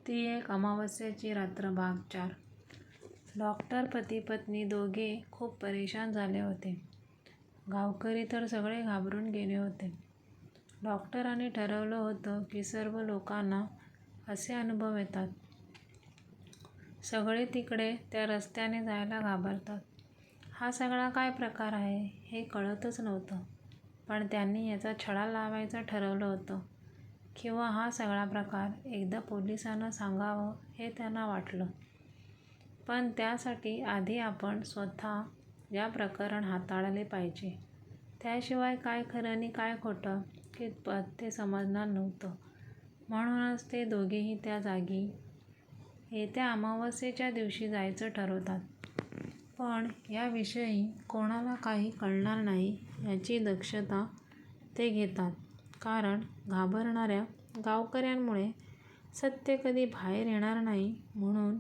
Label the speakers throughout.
Speaker 1: ती एक अमावस्येची रात्र भाग 4. डॉक्टर पती-पत्नी दोघे खूप परेशान झाले होते. गावकरी तर सगळे घाबरून गेले होते. डॉक्टरांनी ठरवलं होतं की सर्व लोकांना असे अनुभव येतात. सगळे तिकडे त्या रस्त्याने जायला घाबरतात. हा सगळा काय प्रकार आहे हे कळतच नव्हतं. पण त्यांनी याचा छडा लावायचं ठरवलं होतं किंवा हा सगळा प्रकार एकदा पोलिसांना सांगावं हे त्यांना वाटलं. पण त्यासाठी आधी आपण स्वतः या प्रकरण हाताळले पाहिजे. त्याशिवाय काय खरं आणि काय खोटं कितपत ते समजणार नव्हतं. म्हणूनच ते दोघेही त्या जागी येत्या अमावस्येच्या दिवशी जायचं ठरवतात. पण याविषयी कोणाला काही कळणार नाही याची दक्षता ते घेतात. कारण घाबरणाऱ्या गावकऱ्यांमुळे सत्य कधी बाहेर येणार नाही, म्हणून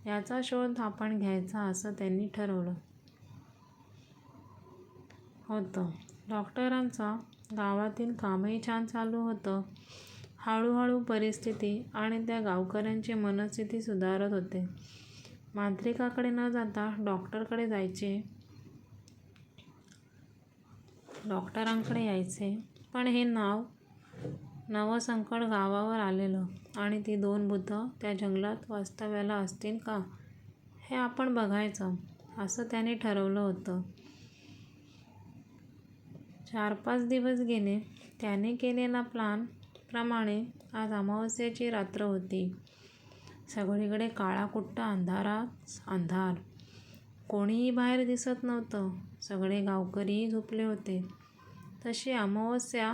Speaker 1: याचा शोध आपण घ्यायचा असं त्यांनी ठरवलं होतं. डॉक्टरांचं गावातील कामही छान चालू होतं. हळूहळू परिस्थिती आणि त्या गावकऱ्यांची मनस्थिती सुधारत होते. मांत्रिकाकडे न जाता डॉक्टरांकडे यायचे. पण हे नवं संकट गावावर आलेलं आणि ती 2 भूतं त्या जंगलात वास्तव्याला असतील का हे आपण बघायचं असं त्यांनी ठरवलं होतं. 4-5 दिवस गेले. त्याने केलेल्या प्लॅन प्रमाणे आज अमावस्येची रात्र होती. सगळीकडे काळाकुट्ट अंधाराच अंधार. कोणीही बाहेर दिसत नव्हतं. सगळे गावकरीही झोपले होते. तशी अमावस्या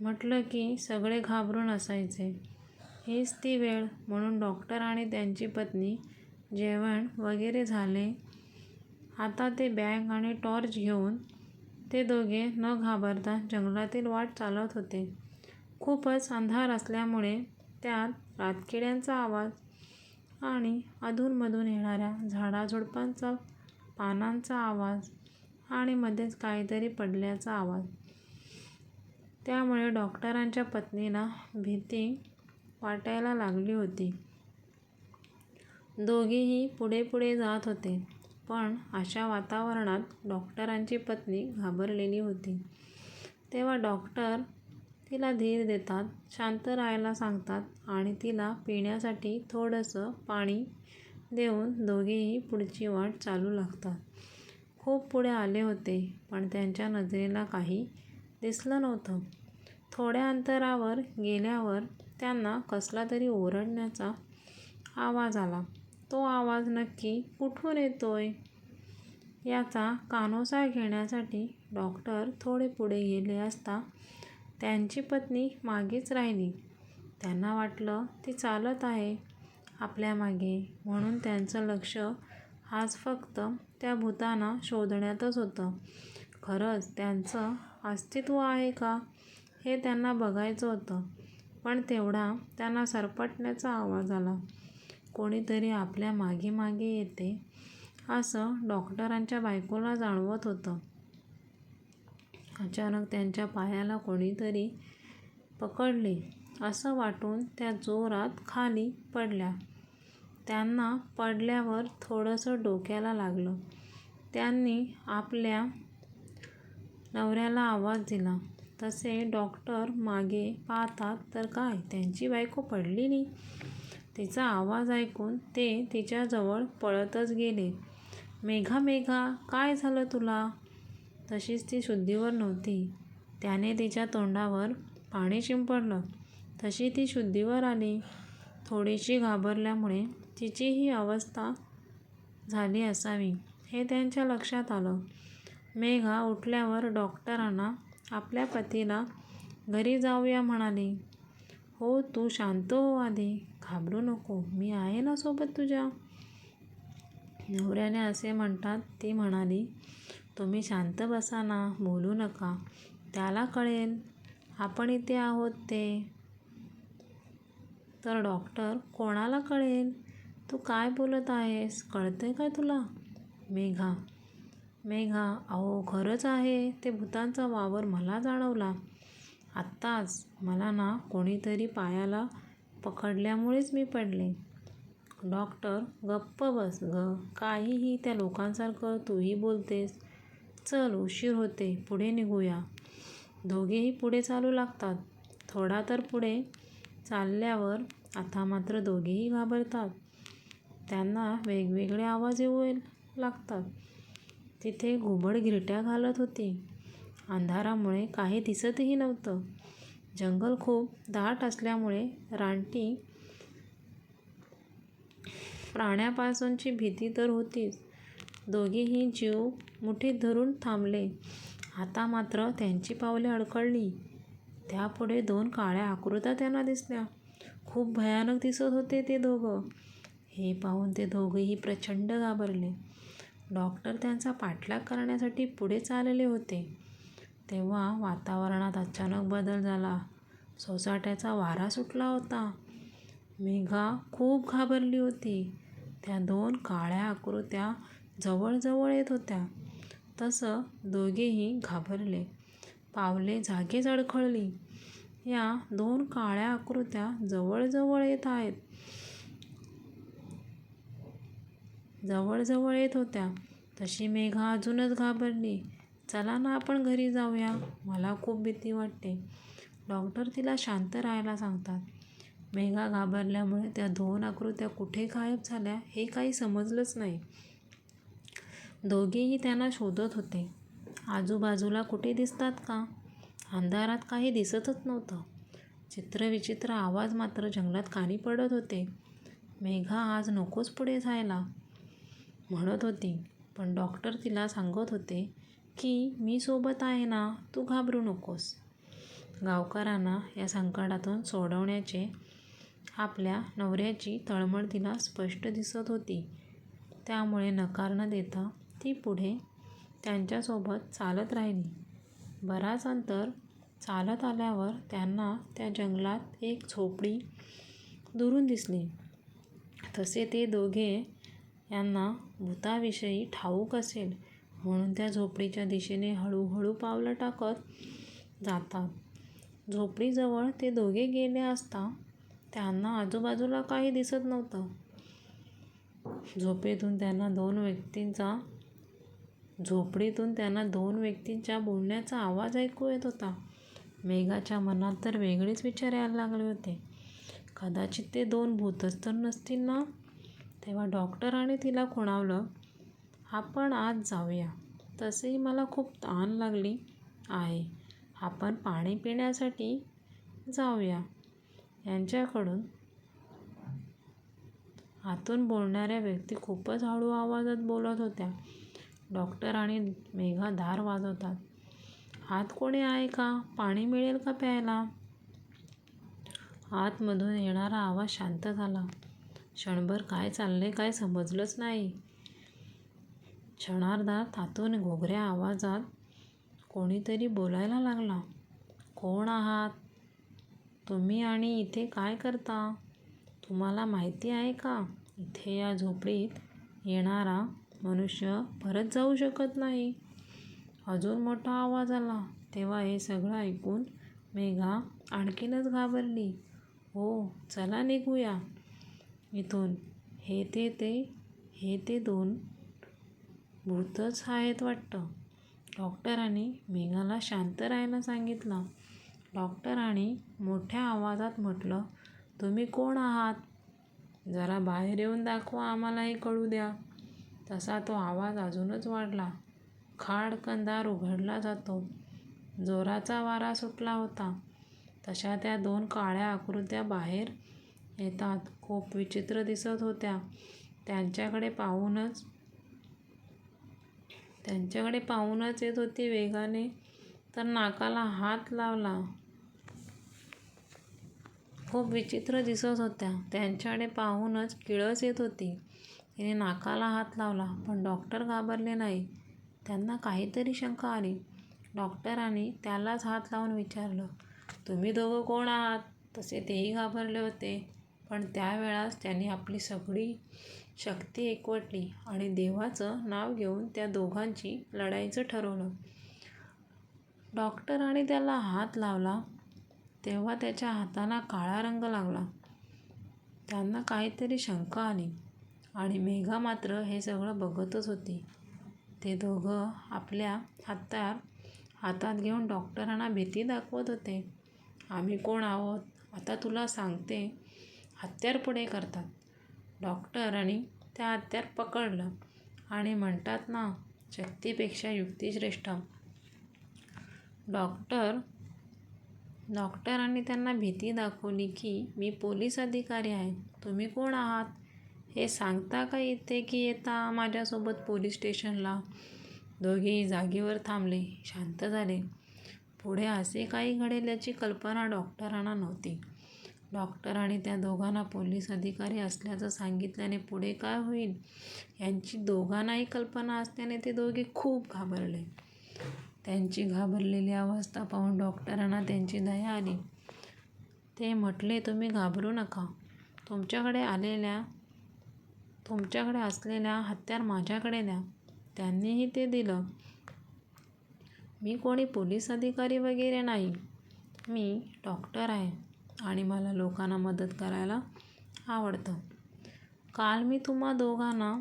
Speaker 1: म्हटलं की सगळे घाबरून असायचे. हीच ती वेळ. म्हणून डॉक्टर आणि त्यांची पत्नी जेवण वगैरे झाले. आता ते बॅग आणि टॉर्च घेऊन ते दोघे न घाबरता जंगलातील वाट चालत होते. खूपच अंधार असल्यामुळे त्यात रातकिड्यांचा आवाज आणि अधूनमधून येणाऱ्या झाडाझुडपांचा पानांचा आवाज आणि मध्येच काहीतरी पडल्याचा आवाज. त्यामुळे डॉक्टरांच्या पत्नीला भीती वाटायला लागली होती. दोघेही पुढे पुढे जात होते. पण अशा वातावरणात डॉक्टरांची पत्नी घाबरलेली होती. तेव्हा डॉक्टर तिला धीर देतात, शांत राहायला सांगतात आणि तिला पिण्यासाठी थोडंसं पाणी देऊन दोघेही पुढची वाट चालू लागतात. खूप पुढे आले होते, पण त्यांच्या नजरेला काही दिसलं नव्हतं. थोड्या अंतरावर गेल्यावर त्यांना कसला तरी ओरडण्याचा आवाज आला. तो आवाज नक्की कुठून येतोय याचा कानोसा घेण्यासाठी डॉक्टर थोडे पुढे गेले असता त्यांची पत्नी मागेच राहिली. त्यांना वाटलं ती चालत आहे आपल्या मागे, म्हणून त्यांचं लक्ष आज फक्त त्या भुतांना शोधण्यातच होतं. खरंच त्यांचं अस्तित्व आहे का हे त्यांना बघायचं होतं. पण तेवढा त्यांना सरपटण्याचा आवाज आला. कोणीतरी आपल्या मागे मागे येते असं डॉक्टरांच्या बायकोला जाणवत होतं. अचानक त्यांच्या पायाला कोणीतरी पकडले असं वाटून त्या जोरात खाली पडल्या. त्यांना पडल्यावर थोडंसं डोक्याला लागलं. त्यांनी आपल्या नवऱ्याला आवाज दिला. तसे डॉक्टर मागे पाहतात तर काय, त्यांची बायको पडलेली. तिचा आवाज ऐकून ते तिच्याजवळ पळतच गेले. मेघा, मेघा, काय झालं तुला? तशीच ती शुद्धीवर नव्हती. त्याने तिच्या तोंडावर पाणी शिंपडलं. तशी ती शुद्धीवर आली. थोडीशी घाबरल्यामुळे तिची ही अवस्था झाली असावी हे त्यांच्या लक्षात आलं. मेघा उठल्यावर डॉक्टरांना आपल्या पतीला घरी जाऊया म्हणाली. हो, तू शांत हो आधी. घाबरू नको, मी आहे ना सोबत तुझ्या. नवऱ्याने असे म्हणतात ती म्हणाली, तुम्ही शांत बसा ना, बोलू नका. त्याला कळेल आपण इथे आहोत ते. तर डॉक्टर, कोणाला कळेल? तू काय बोलत आहेस? कळतंय काय तुला? मेघा, अहो खरंच आहे. ते भुतांचा वावर मला जाणवला आत्ताच. मला ना कोणीतरी पायाला पकडल्यामुळेच मी पडले. डॉक्टर, गप्प बस ग. काहीही त्या लोकांसारखं तूही बोलतेस. चल, उशीर होते, पुढे निघूया. दोघेही पुढे चालू लागतात. थोडा तर पुढे चालल्यावर आता मात्र दोघेही घाबरतात. त्यांना वेगवेगळे आवाज येऊ लागतात. तिथे घुबड घिरट्या घालत होती. अंधारामुळे काही दिसतही नव्हतं. जंगल खूप दाट असल्यामुळे रानटी प्राण्यापासूनची भीती तर होतीच. दोघेही जीव मुठीत धरून थांबले. आता मात्र त्यांची पावले अडखळली. त्यापुढे 2 काळ्या आकृत्या त्यांना दिसल्या. खूप भयानक दिसत होते ते दोघं. हे पाहून ते दोघेही प्रचंड घाबरले. डॉक्टर त्यांचा पाठलाग करण्यासाठी पुढे चालले होते. तेव्हा वातावरणात अचानक बदल झाला. सोसाट्याचा वारा सुटला होता. मेघा खूप घाबरली होती. त्या 2 काळ्या आकृत्या जवळजवळ येत होत्या. तसं दोघेही घाबरले. पावले जागीच अडखळली. या 2 काळ्या आकृत्या जवळजवळ येत आहेत. जवळजवळ येत होत्या. तशी मेघा अजूनच घाबरली. चला ना, आपण घरी जाऊया. मला खूप भीती वाटते. डॉक्टर तिला शांत राहायला सांगतात. मेघा घाबरल्यामुळे त्या 2 आकृत्या कुठे गायब झाल्या हे काही समजलंच नाही. दोघेही त्यांना शोधत होते. आजूबाजूला कुठे दिसतात का? अंधारात काही दिसतच नव्हतं. चित्रविचित्र आवाज मात्र जंगलात कानी पडत होते. मेघा आज नकोच पुढे जायला म्हणत होती. पण डॉक्टर तिला सांगत होते की मी सोबत आहे ना, तू घाबरू नकोस. गावकऱ्यांना या संकटातून सोडवण्याचे आपल्या नवऱ्याची तळमळ तिला स्पष्ट दिसत होती. त्यामुळे नकार न देता ती पुढे त्यांच्यासोबत चालत राहिली. बराच अंतर चालत आल्यावर त्यांना त्या जंगलात एक झोपडी दुरून दिसली. तसे ते दोघे यांना भूताविषयी ठाऊक असेल म्हणून त्या झोपडीच्या दिशेने हळूहळू पावलं टाकत जातात. झोपडीजवळ ते दोघे गेले असता त्यांना आजूबाजूला काही दिसत नव्हतं. झोपडीतून त्यांना दोन व्यक्तींच्या बोलण्याचा आवाज ऐकू येत होता. मेघाच्या मनात तर वेगळेच विचार यायला लागले होते. कदाचित ते 2 भूतच तर नसतील ना? तेव्हा डॉक्टरांनी तिला खुणावलं, आपण आज जाऊया. तसेही मला खूप तहान लागली आहे. आपण पाणी पिण्यासाठी जाऊया. यांच्याकडून आतून बोलणाऱ्या व्यक्ती खूपच हळू आवाजात बोलत होत्या. डॉक्टर आणि मेघा दार वाजवतात. आत कोणी आहे का? पाणी मिळेल का प्यायला? आतमधून येणारा आवाज शांत झाला. क्षणभर काय चाललंय काय समजलंच नाही. क्षणार्धात आतून घोगऱ्या आवाजात कोणीतरी बोलायला लागला. कोण आहात तुम्ही आणि इथे काय करता? तुम्हाला माहिती आहे का, इथे या झोपडीत येणारा मनुष्य परत जाऊ शकत नाही. अजून मोठा आवाज आला. तेव्हा हे सगळं ऐकून मेघा आणखीनच घाबरली. हो, चला निघूया इथून. हे ते 2 भूतच आहेत वाटतं. डॉक्टरांनी मेघाला शांत राहायला सांगितलं. डॉक्टरांनी मोठ्या आवाजात म्हटलं, तुम्ही कोण आहात? जरा बाहेर येऊन दाखवा, आम्हालाही कळू द्या. तसा तो आवाज अजूनच वाढला. खाडकन दार उघडला जातो. जोराचा वारा सुटला होता. तशा त्या 2 काळ्या आकृत्या बाहेर येतात. खूप विचित्र दिसत होत्या. त्यांच्याकडे पाहूनच येत होती वेगाने तर नाकाला हात लावला. खूप विचित्र दिसत होत्या. त्यांच्याकडे पाहूनच किळस येत होती. तिने नाकाला हात लावला. पण डॉक्टर घाबरले नाही. त्यांना काहीतरी शंका आली. डॉक्टरांनी त्यालाच हात लावून विचारलं, तुम्ही दोघं कोण आहात? तसे तेही घाबरले होते. पण त्यावेळास त्यांनी आपली सगळी शक्ती एकवटली आणि देवाचं नाव घेऊन त्या दोघांची लढायचं ठरवलं. डॉक्टरांनी त्याला हात लावला तेव्हा त्याच्या हाताला काळा रंग लागला. त्यांना काहीतरी शंका आली आणि मेघा मात्र हे सगळं बघतच होती. ते दोघं आपल्या हत्यार हातात घेऊन डॉक्टरांना भीती दाखवत होते. आम्ही कोण आहोत आता तुला सांगते. हत्यार पुढे करतात. डॉक्टरांनी त्या हत्यार पकडलं आणि म्हणतात ना, शक्तीपेक्षा युक्ती श्रेष्ठ. डॉक्टरांनी त्यांना भीती दाखवली की मी पोलीस अधिकारी आहे. तुम्ही कोण आहात हे सांगता का इथे की येता माझ्यासोबत पोलीस स्टेशनला? दोघेही जागेवर थांबले, शांत झाले. पुढे असे काही घडेल याची कल्पना डॉक्टरांना नव्हती. डॉक्टरांनी त्या दोघांना पोलीस अधिकारी असल्याचं सांगितल्याने पुढे काय होईल यांची दोघांनाही कल्पना असल्याने ते दोघे खूप घाबरले. त्यांची घाबरलेली अवस्था पाहून डॉक्टरांना त्यांची दया आली. ते म्हटले, तुम्ही घाबरू नका. तुमच्याकडे असलेल्या हत्यार माझ्याकडे द्या. त्यांनीही ते दिलं. मी कोणी पोलीस अधिकारी वगैरे नाही. मी डॉक्टर आहे आणि मला लोकांना मदत करायला आवडतं. काल मी तुम्हा दोघांना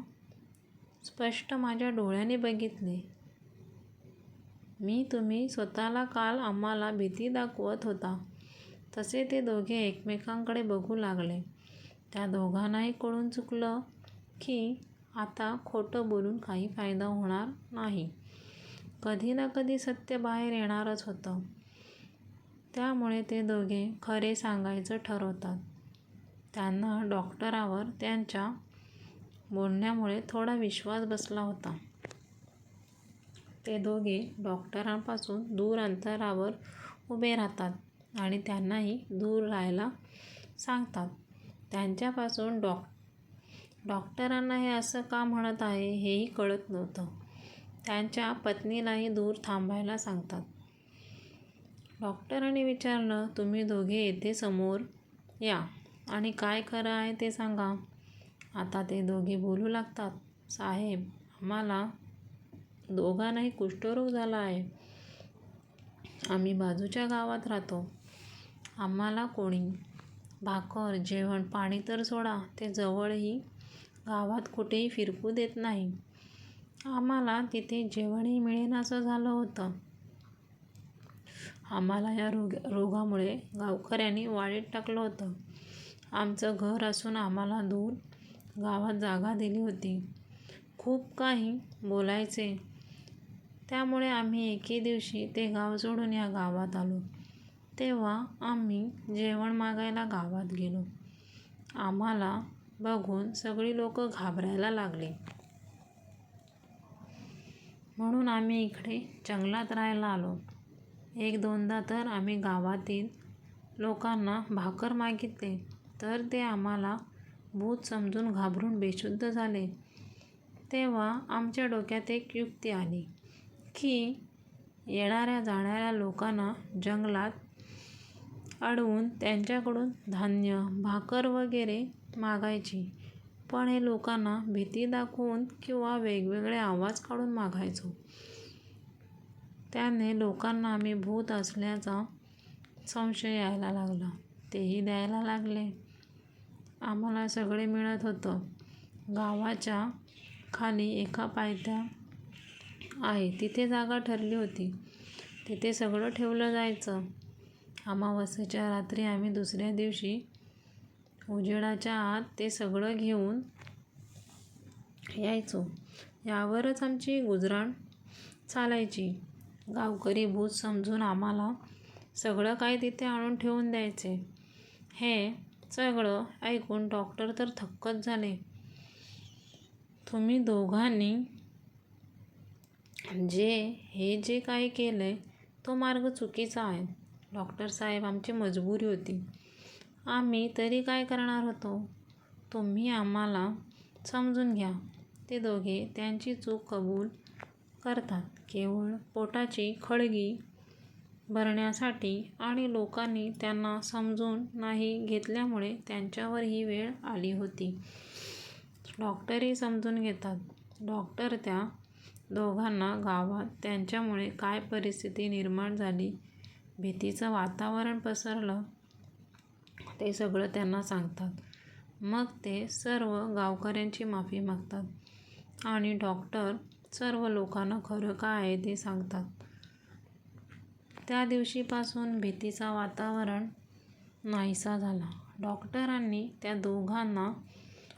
Speaker 1: स्पष्ट माझ्या डोळ्यांनी बघितले. तुम्ही स्वतःला काल आम्हाला भीती दाखवत होता. तसे ते दोघे एकमेकांकडे बघू लागले. त्या दोघांनाही कळून चुकलं की आता खोटं बोलून काही फायदा होणार नाही. कधी ना कधी सत्य बाहेर येणारच होतं. त्यामुळे ते दोघे खरे सांगायचं ठरवतात. त्यांना डॉक्टरांवर त्यांच्या बोलण्यामुळे थोडा विश्वास बसला होता. ते दोघे डॉक्टरांपासून दूर अंतरावर उभे राहतात आणि त्यांनाही दूर राहायला सांगतात. त्यांच्यापासून डॉक्टरांना हे असं का म्हणत आहे हेही कळत नव्हतं. त्यांच्या पत्नीलाही दूर थांबायला सांगतात. डॉक्टरांनी विचारलं, तुम्ही दोघे येथे समोर या आणि काय खरं आहे ते सांगा. आता ते दोघे बोलू लागतात. साहेब, आम्हाला दोघांनाही कुष्ठरोग झाला आहे. आम्ही बाजूच्या गावात राहतो. आम्हाला कोणी भाकर, जेवण, पाणी तर सोडा, ते जवळही गावात कुठेही फिरकू देत नाही. आम्हाला तिथे जेवणही मिळेनासं झालं होतं. आम्हाला या रोगामुळे गावकऱ्यांनी वाळीत टाकलं होतं. आमचं घर असून आम्हाला दूर गावात जागा दिली होती. खूप काही बोलायचे. त्यामुळे आम्ही एके दिवशी ते गाव सोडून या गावात आलो. तेव्हा आम्ही जेवण मागायला गावात गेलो. आम्हाला बघून सगळी लोक घाबरायला लागली. म्हणून आम्ही इकडे जंगलात राहायला आलो. एक दोनदा तर आम्ही गावातील लोकांना भाकर मागितले तर ते आम्हाला भूत समजून घाबरून बेशुद्ध झाले. तेव्हा आमच्या डोक्यात एक युक्ती आली की येणाऱ्या जाणाऱ्या लोकांना जंगलात अडवून त्यांच्याकडून धान्य, भाकर वगैरे मागायची. पण हे लोकांना भीती दाखवून किंवा वेगवेगळे आवाज काढून मागायचो. त्याने लोकांना आम्ही भूत असल्याचा संशय यायला लागला. तेही द्यायला लागले. आम्हाला सगळे मिळत होतं. गावाच्या खाली एका पायथ्या आहे तिथे जागा ठरली होती. तिथे सगळं ठेवलं जायचं. अमावास्येच्या रात्री आम्ही दुसऱ्या दिवशी उजेडाच्या आत ते सगळं घेऊन यायचो. यावरच आमची गुजराण चालायची. गावकरी भूत समजून आम्हाला सगळं काही तिथे आणून ठेवून द्यायचे. हे सगळं ऐकून डॉक्टर तर थक्कच झाले. तुम्ही दोघांनी जे काही केलंय तो मार्ग चुकीचा आहे. डॉक्टर साहेब, आमची मजबुरी होती. आम्ही तरी काय करणार होतो. तुम्ही आम्हाला समजून घ्या. ते दोघे त्यांची चूक कबूल करतात. केवळ पोटाची खळगी भरण्यासाठी आणि लोकांनी त्यांना समजून नाही घेतल्यामुळे त्यांच्यावर ही वेळ आली होती. डॉक्टरही समजून घेतात. डॉक्टर त्या दोघांना गावात त्यांच्यामुळे काय परिस्थिती निर्माण झाली, भीतीचं वातावरण पसरलं ते सगळं त्यांना सांगतात. मग ते सर्व गावकऱ्यांची माफी मागतात आणि डॉक्टर सर्व लोकांना खरं काय आहे ते सांगतात. त्या दिवशीपासून भीतीचा वातावरण नाहीसा झाला. डॉक्टरांनी त्या दोघांना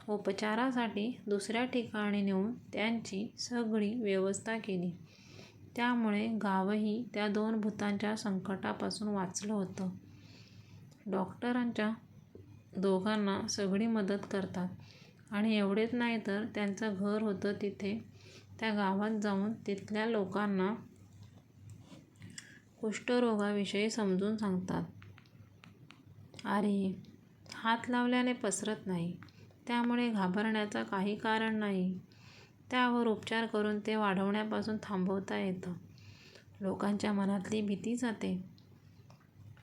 Speaker 1: उपचारासाठी दुसऱ्या ठिकाणी नेऊन त्यांची सगळी व्यवस्था केली. त्यामुळे गावही त्या 2 भूतांच्या संकटापासून वाचलं होतं. डॉक्टरांच्या दोघांना सगळी मदत करतात आणि एवढेच नाही तर त्यांचं घर होतं तिथे त्या गावात जाऊन तिथल्या लोकांना कुष्ठरोगाविषयी समजून सांगतात. अरे, हात लावल्याने पसरत नाही, त्यामुळे घाबरण्याचं काही कारण नाही. त्यावर उपचार करून ते वाढवण्यापासून थांबवता येतं. लोकांच्या मनातली भीती जाते.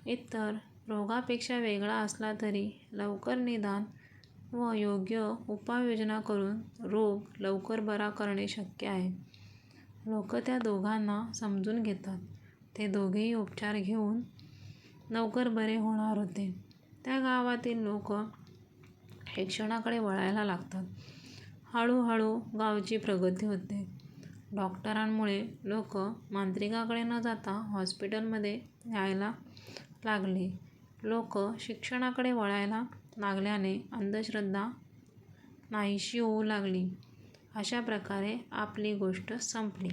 Speaker 1: इतर रोगापेक्षा वेगळा असला तरी लवकर निदान व योग्य उपाययोजना करून रोग लवकर बरा करणे शक्य आहे. लोक त्या दोघांना समजून घेतात. ते दोघेही उपचार घेऊन लवकर बरे होणार होते. त्या गावातील लोक शिक्षणाकडे वळायला लागतात. हळूहळू गावची प्रगती होते. डॉक्टरांमुळे लोक मांत्रिकाकडे न जाता हॉस्पिटलमध्ये यायला लागले. लोक शिक्षणाकडे वळायला लागल्याने अंधश्रद्धा नाहीशी होऊ लागली. अशा प्रकारे आपली गोष्ट संपली.